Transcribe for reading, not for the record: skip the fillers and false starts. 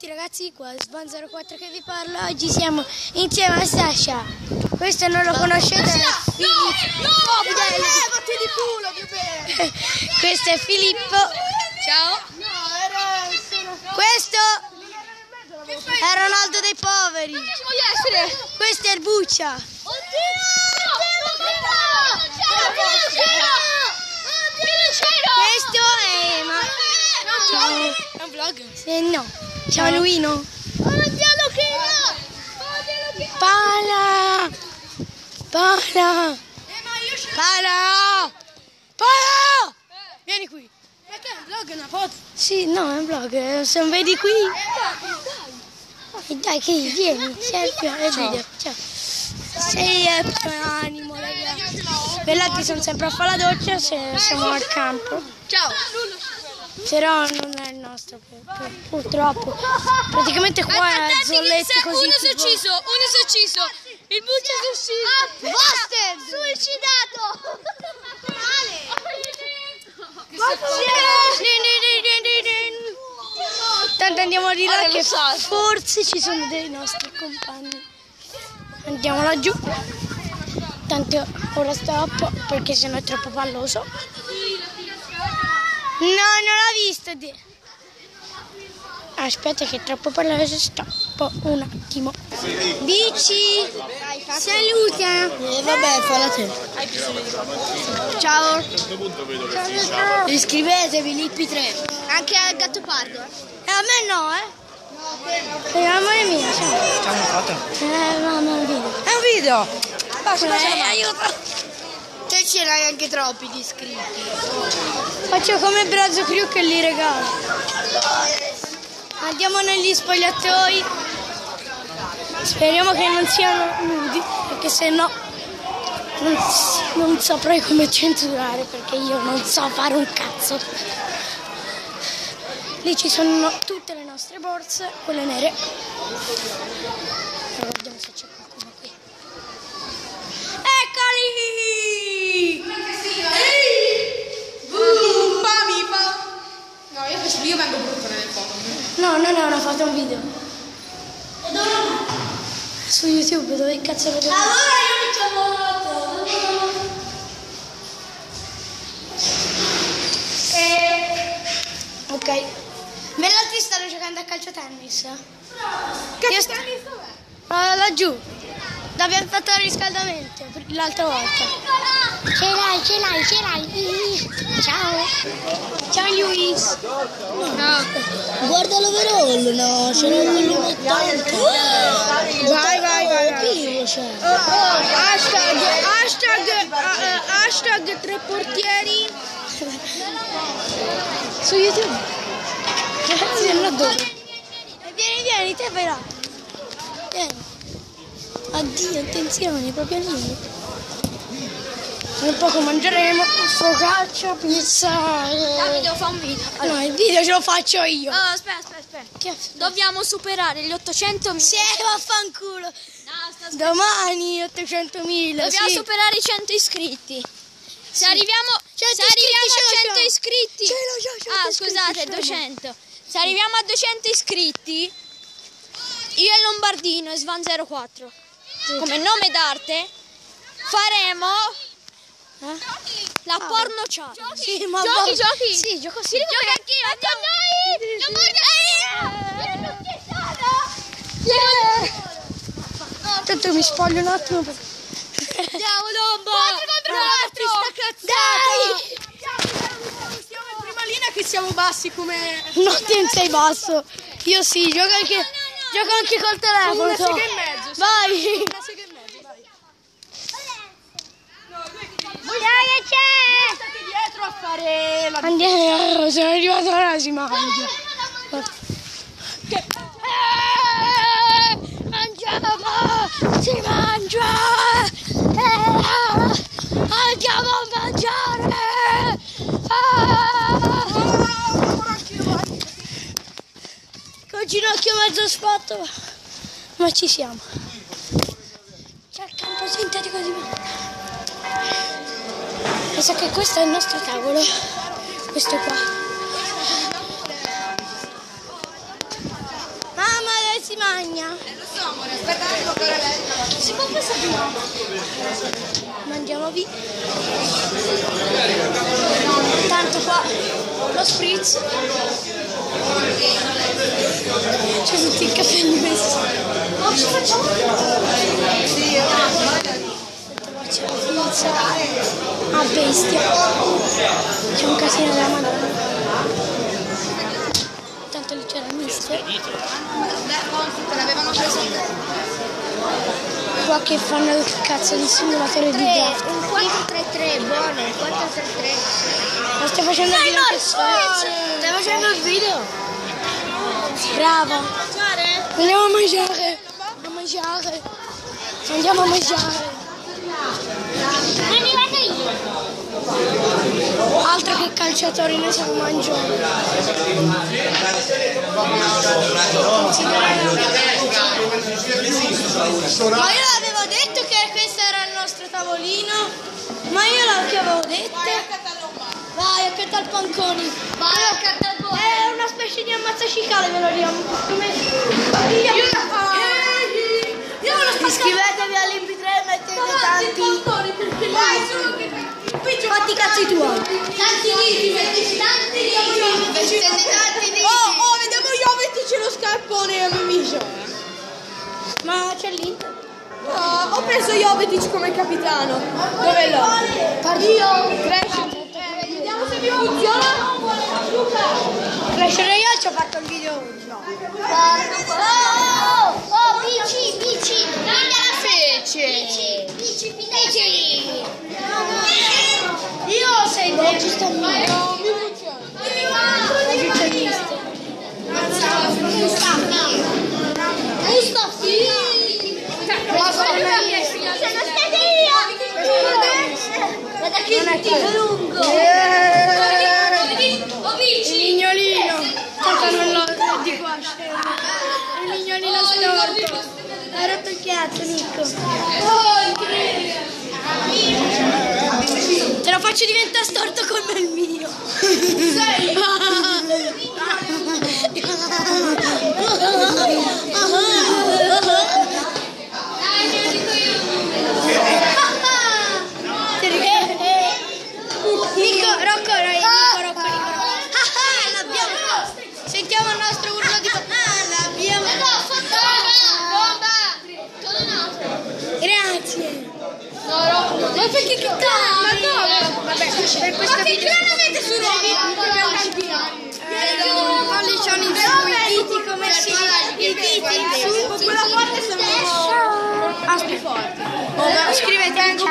tutti ragazzi, qua Svan04 che vi parla. Oggi siamo insieme a Sasha. Questo non lo conoscete? Questo è Filippo. Ciao. Questo è Ronaldo dei poveri. Questo è il Buccia. Questo è un vlog? No. Ciao Luino. Pala. Vieni qui. Ma che è un vlog, è una foto? Sì, no, è un vlog. Se non vedi qui. Dai che vieni. Sei il video. Ciao. Sei animo, ragazzi. Bellati sono sempre a fare la doccia, siamo al campo. Ciao. Però non è il nostro, purtroppo. Praticamente qua è zollette così. Uno si è ucciso. Il Buccia si è ucciso. Busted! Suicidato. Tanto andiamo di là che forse ci sono dei nostri compagni. Andiamo laggiù. Tanto ora stop perché sennò è troppo palloso. No, non l'ho visto. Aspetta che è troppo palloso. Stop un attimo. Dici saluta. Vabbè, falla te. Ciao. Iscrivetevi, Lippi 3. Anche al Gattopardo. A me no, amore mio, ciao. Facciamo una foto? No, non è un video. È un video! Basta, Aiuto. te ce n'hai anche troppi di iscritti. Faccio come Brazzo Crew che li regalo. Andiamo negli spogliatoi. Speriamo che non siano nudi, perché se no non saprei come censurare, perché io non so fare un cazzo. Lì ci sono tutte le nostre borse, quelle nere. Allora, vediamo se c'è qualcuno qui. Eccoli! No, io vengo brutto nelle foto. No, non è una foto, è un video. E dove lo su YouTube, dove cazzo lo vedo? Allora io facciamo una foto. Ok. Bellati stanno giocando a calcio tennis. Calcio tennis dov'è? Laggiù. Dove abbiamo fatto il riscaldamento l'altra volta. Ce l'hai. Ciao. Ciao Luis. No. Guarda l'overall, no, ce l'ho quello 80. Vai. Hashtag 3 portieri. Su YouTube. Ragazzi, non ho dove. Vieni, te vai là. Vieni. Addio, attenzione, proprio lì. Tra poco mangeremo focaccia, pizza. Davide, fa un video. No, il video ce lo faccio io. Aspetta. Dobbiamo superare gli 800.000. Sì, vaffanculo. No, Domani 800.000. Dobbiamo sì. superare i 100 iscritti. Se arriviamo a 100 iscritti. Scusate, 200. Se arriviamo a 200 iscritti, io e Lombardino e Svan04, come nome d'arte, faremo la porno challenge. Sì, ma Giochi. Sì, gioco sì. Gioca anch'io. Tanto mi spoglio un attimo. Andiamo, Lombo. 4 contro 4. Dai! Siamo in prima linea che siamo bassi come... No, te non sei basso. Io sì, gioco anche col telefono. Una sega e mezzo. Vai! Una sega e mezzo, vai. Dai, c'è! State dietro a fare la... Andiamo, sono arrivato ora, si mangia. Mangiamo! Si mangia! Andiamo a mangiare! Col ginocchio mezzo sfatto, ma ci siamo. C'è il campo sintetico di me. Mi sa che questo è il nostro tavolo, questo qua. si mangia? Lo so, amore, aspetta ancora lei. Si può passare di nuovo? Mangiamo vi. Tanto qua lo spritz. C'è tutti i capelli messi. Non ci facciamo? Sì, C'è la pizza a bestia. C'è un casino della Madonna. Tanto lì c'è la mister. Te l'avevano preso Qua che fanno il cazzo di simulatore di draft. Un 4-3-3, buono, un 4-3-3. Ma stai facendo il video che Stai facendo il video? Bravo. Andiamo a mangiare. A mangiare. Andiamo a mangiare. Ma mi vado io. Altro che calciatori, noi siamo mangioni. Ma io l'avevo detto che questo era il nostro tavolino. Ma io l'avevo detto. Vai, accanto al panconi. Vai, accanto al buono. È una specie di ammazzacicale, ve lo diamo. Iscrivetevi all'Imp3 e mettete tanti. Fatti i cazzi tuoi. Tanti liti. Oh, vediamo Jovetic lo scarpone a Mimicia. Ma c'è l'Inter. Ho preso Jovetic come capitano. Dove l'ho? Vediamo se mi funziona. Crescere io ci ho fatto il video oggi. No. Oh, bici. Non gliela Fece. Bici. Io sei regista mio. Non mi funziona. Regista misto. Mustafi. Sono stata io. Guarda che lungo. Il mignolino. Tanto non lo di qua. Il mignolino storto. Hai rotto il cazzo, Nico. Te lo faccio diventare storto come il mio. Sei. Nico, Rocco. L'abbiamo. Sentiamo il nostro urlo di l'abbiamo. Grazie. Ma perché che Ma no. Vabbè, per questo video non avete su Roma? Lì sono inseguiti come si i diti su Quella parte sono aspetta. Scrivete anche